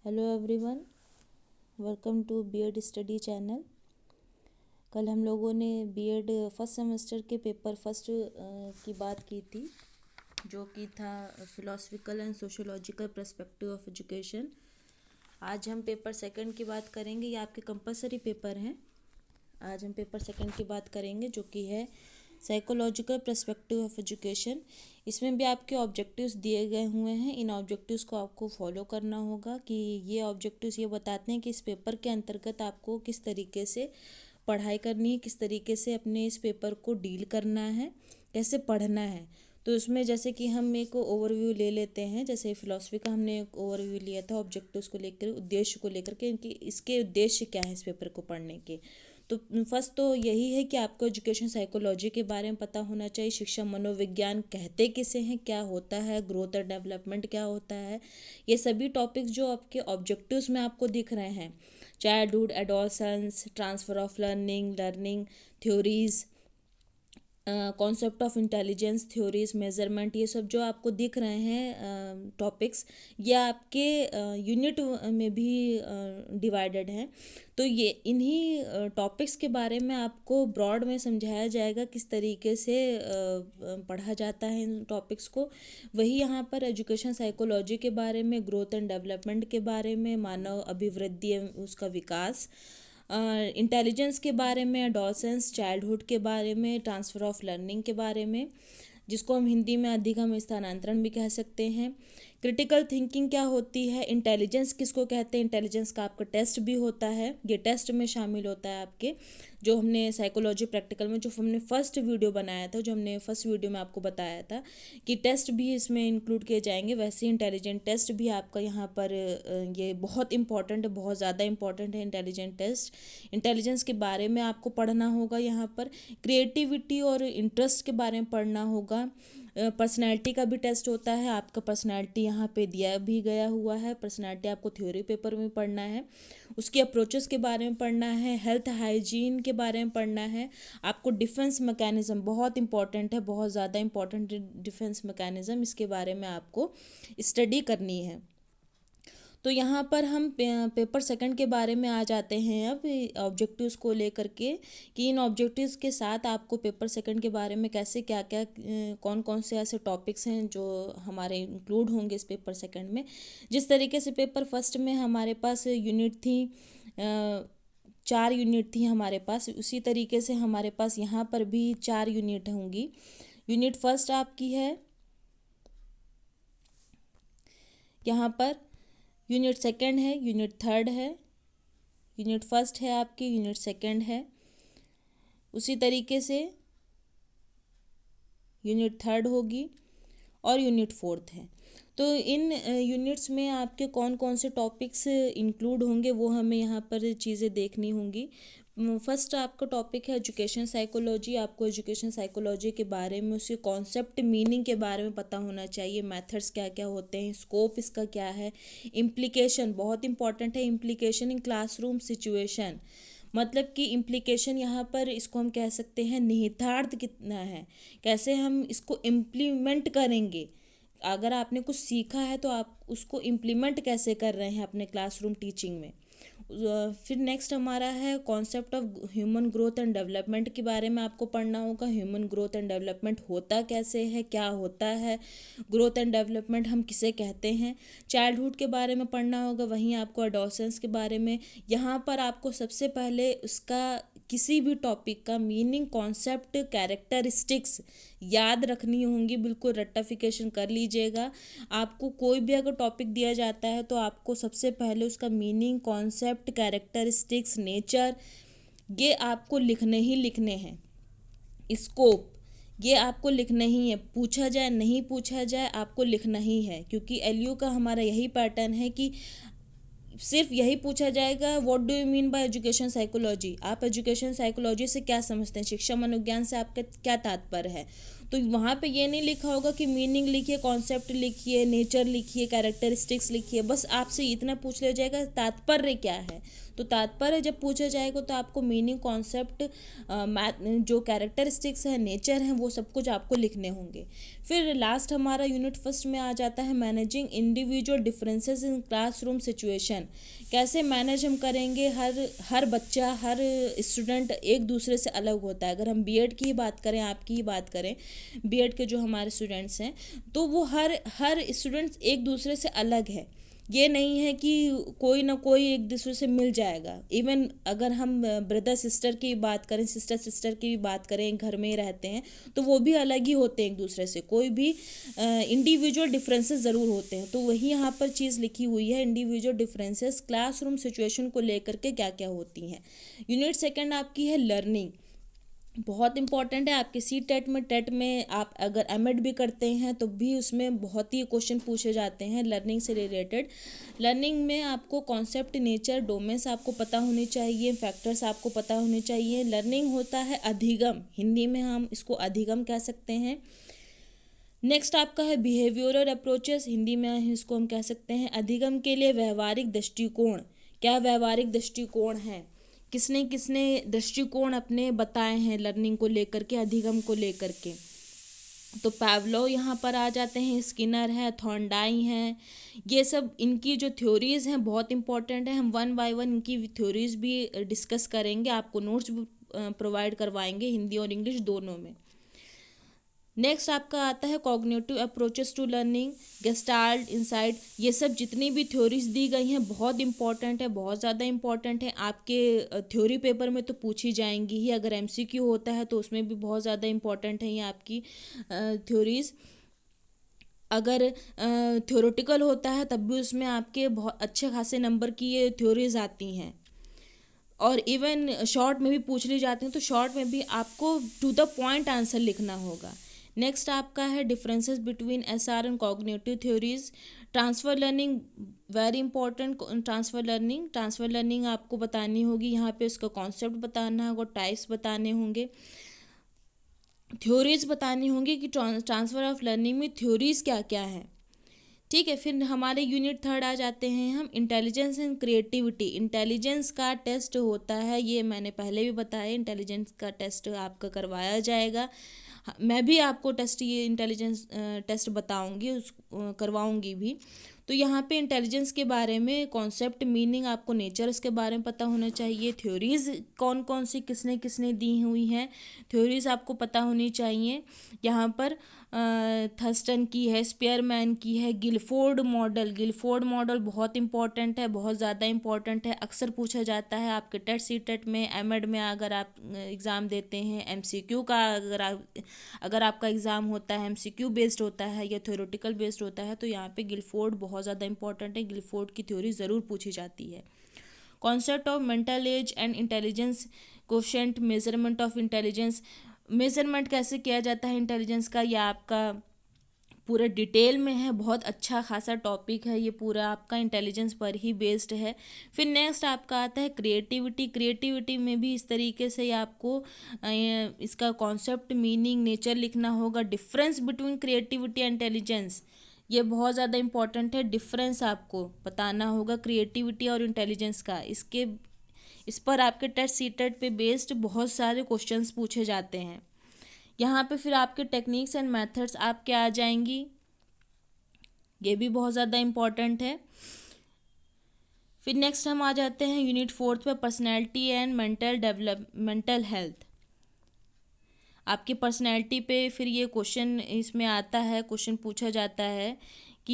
Hello everyone, welcome to BEd study channel. कल हम लोगों ने बीएड फर्स्ट सेमेस्टर के पेपर फर्स्ट की बात की थी, जो कि था philosophical and sociological perspective of education. आज हम पेपर सेकंड की बात करेंगे। ये आपके कंपलसरी पेपर हैं। आज हम पेपर सेकंड की बात करेंगे, जो कि है साइकोलॉजिकल पर्सपेक्टिव ऑफ एजुकेशन। इसमें भी आपके ऑब्जेक्टिव्स दिए गए हुए हैं। इन ऑब्जेक्टिव्स को आपको फॉलो करना होगा कि ये ऑब्जेक्टिव्स ये बताते हैं कि इस पेपर के अंतर्गत आपको किस तरीके से पढ़ाई करनी है, किस तरीके से अपने इस पेपर को डील करना है, कैसे पढ़ना है। तो इसमें जैसे कि हम एक ओवरव्यू ले लेते हैं। जैसे फिलॉसफी का हमने एक ओवरव्यू लिया था ऑब्जेक्टिव्स को लेकर, उद्देश्य को लेकर के, इनकी इसके उद्देश्य क्या है इस पेपर को पढ़ने के। तो फर्स्ट तो यही है कि आपको एजुकेशन साइकोलॉजी के बारे में पता होना चाहिए। शिक्षा मनोविज्ञान कहते किसे हैं, क्या होता है, ग्रोथ और डेवलपमेंट क्या होता है। ये सभी टॉपिक्स जो आपके ऑब्जेक्टिव्स में आपको दिख रहे हैं, childhood, adolescence, transfer of learning theories, concept of intelligence theories, measurement, ये सब जो आपको दिख रहे हैं टॉपिक्स, ये आपके यूनिट में भी डिवाइडेड हैं। तो ये इन्हीं टॉपिक्स के बारे में आपको ब्रॉड में समझाया जाएगा किस तरीके से पढ़ा जाता है इन टॉपिक्स को। वही यहाँ पर एजुकेशन साइकोलॉजी के बारे में, ग्रोथ एंड डेवलपमेंट के बारे में, मानव अभिवृद्धि एवं उसका विकास, इंटेलिजेंस के बारे में, एडोलसेंस चाइल्डहुड के बारे में, ट्रांसफ़र ऑफ लर्निंग के बारे में, जिसको हम हिंदी में अधिगम स्थानांतरण भी कह सकते हैं। क्रिटिकल थिंकिंग क्या होती है, इंटेलिजेंस किसको कहते हैं, इंटेलिजेंस का आपका टेस्ट भी होता है, ये टेस्ट में शामिल होता है आपके, जो हमने साइकोलॉजी प्रैक्टिकल में जो हमने फर्स्ट वीडियो बनाया था, जो हमने फर्स्ट वीडियो में आपको बताया था कि टेस्ट भी इसमें इंक्लूड किए जाएंगे। वैसे ही इंटेलिजेंट टेस्ट भी आपका यहाँ पर ये बहुत इंपॉर्टेंट है, बहुत ज़्यादा इंपॉर्टेंट है इंटेलिजेंट टेस्ट। इंटेलिजेंस के बारे में आपको पढ़ना होगा। यहाँ पर क्रिएटिविटी और इंटरेस्ट के बारे में पढ़ना होगा। पर्सनैलिटी का भी टेस्ट होता है। आपका पर्सनैलिटी यहाँ पे दिया भी गया हुआ है। पर्सनैलिटी आपको थ्योरी पेपर में पढ़ना है। उसके अप्रोचेस के बारे में पढ़ना है। हेल्थ हाइजीन के बारे में पढ़ना है। आपको डिफेंस मैकेनिज़्म बहुत इंपॉर्टेंट है, बहुत ज़्यादा इंपॉर्टेंट डिफेंस मैकेनिज़्म, इसके बारे में आपको स्टडी करनी है। तो यहाँ पर हम पेपर सेकंड के बारे में आ जाते हैं अब ऑब्जेक्टिव्स को लेकर के, कि इन ऑब्जेक्टिव्स के साथ आपको पेपर सेकंड के बारे में कैसे क्या क्या कौन कौन से ऐसे टॉपिक्स हैं जो हमारे इंक्लूड होंगे इस पेपर सेकंड में। जिस तरीके से पेपर फर्स्ट में हमारे पास यूनिट थी, 4 यूनिट थी हमारे पास, उसी तरीके से हमारे पास यहाँ पर भी 4 यूनिट होंगी। यूनिट फर्स्ट आपकी है यहाँ पर, यूनिट सेकंड है, यूनिट थर्ड है, यूनिट फर्स्ट है आपकी, यूनिट सेकंड है, उसी तरीके से यूनिट थर्ड होगी और यूनिट फोर्थ है। तो इन यूनिट्स में आपके कौन कौन से टॉपिक्स इंक्लूड होंगे वो हमें यहाँ पर चीज़ें देखनी होंगी। फर्स्ट आपका टॉपिक है एजुकेशन साइकोलॉजी। आपको एजुकेशन साइकोलॉजी के बारे में, उसके कॉन्सेप्ट मीनिंग के बारे में पता होना चाहिए। मेथड्स क्या क्या होते हैं, स्कोप इसका क्या है, इम्प्लीकेशन बहुत इंपॉर्टेंट है। इम्प्लीकेशन इन क्लासरूम सिचुएशन, मतलब कि इम्प्लीकेशन यहाँ पर इसको हम कह सकते हैं निहितार्थ कितना है, कैसे हम इसको इम्प्लीमेंट करेंगे। अगर आपने कुछ सीखा है तो आप उसको इम्प्लीमेंट कैसे कर रहे हैं अपने क्लासरूम टीचिंग में। फिर नेक्स्ट हमारा है concept of human growth and development के बारे में आपको पढ़ना होगा। ह्यूमन ग्रोथ एंड डेवलपमेंट होता कैसे है, क्या होता है, ग्रोथ एंड डेवलपमेंट हम किसे कहते हैं। चाइल्डहुड के बारे में पढ़ना होगा, वहीं आपको एडोलसेंस के बारे में। यहाँ पर आपको सबसे पहले उसका किसी भी टॉपिक का मीनिंग, कॉन्सेप्ट, कैरेक्टरिस्टिक्स याद रखनी होंगी। बिल्कुल रट्टाफिकेशन कर लीजिएगा। आपको कोई भी अगर टॉपिक दिया जाता है तो आपको सबसे पहले उसका मीनिंग, कॉन्सेप्ट, कैरेक्टरिस्टिक्स, नेचर, ये आपको लिखने ही लिखने हैं। स्कोप ये आपको लिखना ही है, पूछा जाए नहीं पूछा जाए आपको लिखना ही है, क्योंकि एलयू का हमारा यही पैटर्न है कि सिर्फ यही पूछा जाएगा, what do you mean by education psychology. आप एजुकेशन साइकोलॉजी से क्या समझते हैं, शिक्षा मनोविज्ञान से आपका क्या तात्पर्य है। तो वहाँ पे ये नहीं लिखा होगा कि मीनिंग लिखिए, कॉन्सेप्ट लिखिए, नेचर लिखिए, कैरेक्टरिस्टिक्स लिखिए, बस आपसे इतना पूछ लिया जाएगा तात्पर्य क्या है। तो तात्पर्य जब पूछा जाएगा तो आपको मीनिंग, कॉन्सेप्ट, जो कैरेक्टरिस्टिक्स है, नेचर है, वो सब कुछ आपको लिखने होंगे। फिर लास्ट हमारा यूनिट फर्स्ट में आ जाता है managing individual differences in classroom situation. कैसे मैनेज हम करेंगे, हर बच्चा, हर स्टूडेंट एक दूसरे से अलग होता है। अगर हम बीएड की ही बात करें, आपकी ही बात करें, बीएड के जो हमारे स्टूडेंट्स हैं, तो वो हर स्टूडेंट्स एक दूसरे से अलग है। ये नहीं है कि कोई ना कोई एक दूसरे से मिल जाएगा। इवन अगर हम ब्रदर सिस्टर की बात करें, सिस्टर सिस्टर की बात करें, घर में रहते हैं, तो वो भी अलग ही होते हैं एक दूसरे से। कोई भी इंडिविजुअल डिफरेंसेस ज़रूर होते हैं। तो वही यहाँ पर चीज़ लिखी हुई है, इंडिविजुअल डिफरेंसेस क्लासरूम सिचुएशन को लेकर के क्या क्या होती हैं। यूनिट सेकेंड आपकी है लर्निंग। बहुत इंपॉर्टेंट है आपके सी टेट में आप अगर एमएड भी करते हैं तो भी उसमें बहुत ही क्वेश्चन पूछे जाते हैं लर्निंग से रिलेटेड। लर्निंग में आपको कॉन्सेप्ट, नेचर, डोमेन्स आपको पता होने चाहिए, फैक्टर्स आपको पता होने चाहिए। लर्निंग होता है अधिगम, हिंदी में हम इसको अधिगम कह सकते हैं। नेक्स्ट आपका है बिहेवियरल अप्रोचेस, हिंदी में इसको हम कह सकते हैं अधिगम के लिए व्यवहारिक दृष्टिकोण। क्या व्यवहारिक दृष्टिकोण है, किसने किसने दृष्टिकोण अपने बताए हैं लर्निंग को लेकर के, अधिगम को लेकर के। तो पावलो यहाँ पर आ जाते हैं, स्किनर है, थॉर्नडाई हैं। ये सब इनकी जो थ्योरीज हैं बहुत इंपॉर्टेंट है। हम वन बाय वन इनकी थ्योरीज भी डिस्कस करेंगे, आपको नोट्स भी प्रोवाइड करवाएंगे हिंदी और इंग्लिश दोनों में। नेक्स्ट आपका आता है cognitive approaches to learning, gestalt, insight. ये सब जितनी भी थ्योरीज दी गई हैं बहुत इंपॉर्टेंट है, बहुत ज़्यादा इंपॉर्टेंट है। आपके थ्योरी पेपर में तो पूछी जाएंगी ही, अगर एमसीक्यू होता है तो उसमें भी बहुत ज़्यादा इंपॉर्टेंट है ये आपकी थ्योरीज। अगर थ्योरेटिकल होता है तब भी उसमें आपके बहुत अच्छे खासे नंबर की ये थ्योरीज आती हैं। और इवन शॉर्ट में भी पूछ ली जाती हैं, तो शॉर्ट में भी आपको टू द पॉइंट आंसर लिखना होगा। नेक्स्ट आपका है differences between SR and cognitive theories. Transfer learning very important. Transfer learning आपको बतानी होगी, यहाँ पे उसका कॉन्सेप्ट बताना होगा, टाइप्स बताने होंगे, थ्योरीज बतानी होंगी कि ट्रांसफ़र ऑफ लर्निंग में थ्योरीज क्या क्या है। ठीक है, फिर हमारे यूनिट थर्ड आ जाते हैं हम, इंटेलिजेंस एंड क्रिएटिविटी। इंटेलिजेंस का टेस्ट होता है, ये मैंने पहले भी बताया, इंटेलिजेंस का टेस्ट आपका करवाया जाएगा। मैं भी आपको ये इंटेलिजेंस टेस्ट बताऊंगी, करवाऊंगी भी। तो यहाँ पे इंटेलिजेंस के बारे में कॉन्सेप्ट, मीनिंग, आपको नेचर इसके बारे में पता होना चाहिए। थ्योरीज कौन कौन सी किसने किसने दी हुई हैं, थ्योरीज आपको पता होनी चाहिए। यहाँ पर थर्स्टन की है, स्पेयरमैन की है, गिलफोर्ड मॉडल बहुत इंपॉर्टेंट है, बहुत ज़्यादा इंपॉर्टेंट है, अक्सर पूछा जाता है आपके टेट सी टेट में, एमएड में अगर आप एग्ज़ाम देते हैं, एमसीक्यू का अगर आपका एग्ज़ाम होता है एमसीक्यू बेस्ड होता है या थ्योरेटिकल बेस्ड होता है, तो यहाँ पे गिलफोर्ड बहुत ज़्यादा इंपॉर्टेंट है। गिलफोर्ड की थ्योरी ज़रूर पूछी जाती है। Concept of mental as and intelligence quotient, measurement of intelligence. Measurement कैसे किया जाता है इंटेलिजेंस का, यह आपका पूरा डिटेल में है, बहुत अच्छा खासा टॉपिक है ये, पूरा आपका इंटेलिजेंस पर ही बेस्ड है। फिर नेक्स्ट आपका आता है क्रिएटिविटी में भी इस तरीके से आपको इसका कॉन्सेप्ट, मीनिंग, नेचर लिखना होगा। Difference between creativity and intelligence, ये बहुत ज़्यादा इंपॉर्टेंट है, डिफरेंस आपको बताना होगा क्रिएटिविटी और इंटेलिजेंस का। इस पर आपके टेट सी टेट पे बेस्ड बहुत सारे क्वेश्चंस पूछे जाते हैं। यहाँ पे फिर आपके टेक्निक्स एंड मेथड्स आपके आ जाएंगी, ये भी बहुत ज़्यादा इम्पॉर्टेंट है। फिर नेक्स्ट हम आ जाते हैं यूनिट फोर्थ पे, पर्सनैलिटी एंड मेंटल हेल्थ। आपकी पर्सनैलिटी पे फिर ये क्वेश्चन इसमें आता है, क्वेश्चन पूछा जाता है कि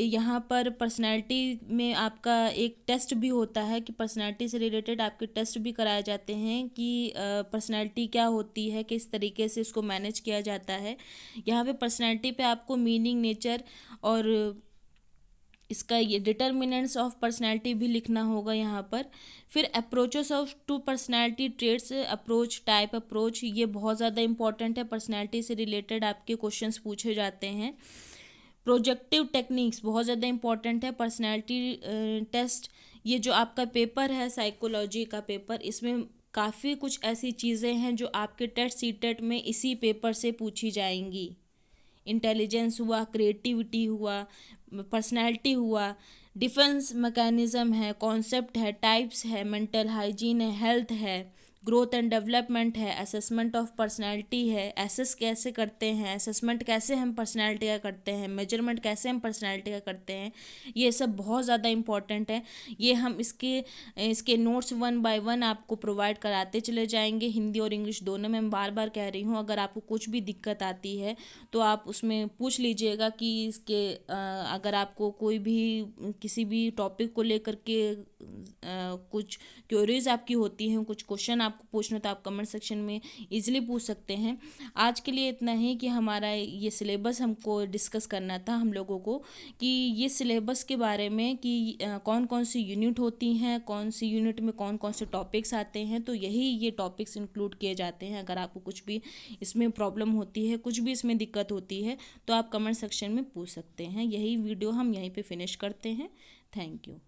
यहाँ पर पर्सनैलिटी में आपका एक टेस्ट भी होता है कि पर्सनैलिटी से रिलेटेड आपके टेस्ट भी कराए जाते हैं कि पर्सनैलिटी क्या होती है, किस तरीके से इसको मैनेज किया जाता है। यहाँ पे पर्सनैलिटी पे आपको मीनिंग, नेचर और इसका ये डिटर्मिनेंट्स ऑफ पर्सनैलिटी भी लिखना होगा यहाँ पर। फिर approaches of to personality traits, approach, type approach, ये बहुत ज़्यादा इंपॉर्टेंट है, पर्सनैलिटी से रिलेटेड आपके क्वेश्चंस पूछे जाते हैं। प्रोजेक्टिव टेक्निक्स बहुत ज़्यादा इंपॉर्टेंट है, पर्सनैलिटी टेस्ट। ये जो आपका पेपर है साइकोलॉजी का पेपर, इसमें काफ़ी कुछ ऐसी चीज़ें हैं जो आपके टेट सीटेट में इसी पेपर से पूछी जाएंगी। इंटेलिजेंस हुआ, क्रिएटिविटी हुआ, पर्सनैलिटी हुआ, डिफेंस मैकेनिज़्म है, कॉन्सेप्ट है, टाइप्स है, मेंटल हाइजीन है, हेल्थ है, ग्रोथ एंड डेवलपमेंट है, असेसमेंट ऑफ पर्सनैलिटी है, एसेस कैसे करते हैं, असेसमेंट कैसे हम पर्सनैलिटी का करते हैं, मेजरमेंट कैसे हम पर्सनैलिटी का करते हैं, ये सब बहुत ज़्यादा इंपॉर्टेंट है। ये हम इसके नोट्स 1 बाय 1 आपको प्रोवाइड कराते चले जाएंगे, हिंदी और इंग्लिश दोनों में। मैं बार बार कह रही हूँ, अगर आपको कुछ भी दिक्कत आती है तो आप उसमें पूछ लीजिएगा कि अगर आपको कोई भी किसी भी टॉपिक को लेकर के कुछ क्वेरीज आपकी होती हैं, कुछ क्वेश्चन आपको पूछना, तो आप कमेंट सेक्शन में इजीली पूछ सकते हैं। आज के लिए इतना ही कि हमारा ये सिलेबस हमको डिस्कस करना था हम लोगों को, कि ये सिलेबस के बारे में कि कौन कौन सी यूनिट होती हैं, कौन सी यूनिट में कौन कौन से टॉपिक्स आते हैं। तो ये टॉपिक्स इंक्लूड किए जाते हैं। अगर आपको कुछ भी इसमें प्रॉब्लम होती है, कुछ भी इसमें दिक्कत होती है, तो आप कमेंट सेक्शन में पूछ सकते हैं। यही वीडियो हम यहीं पे फिनिश करते हैं। Thank you.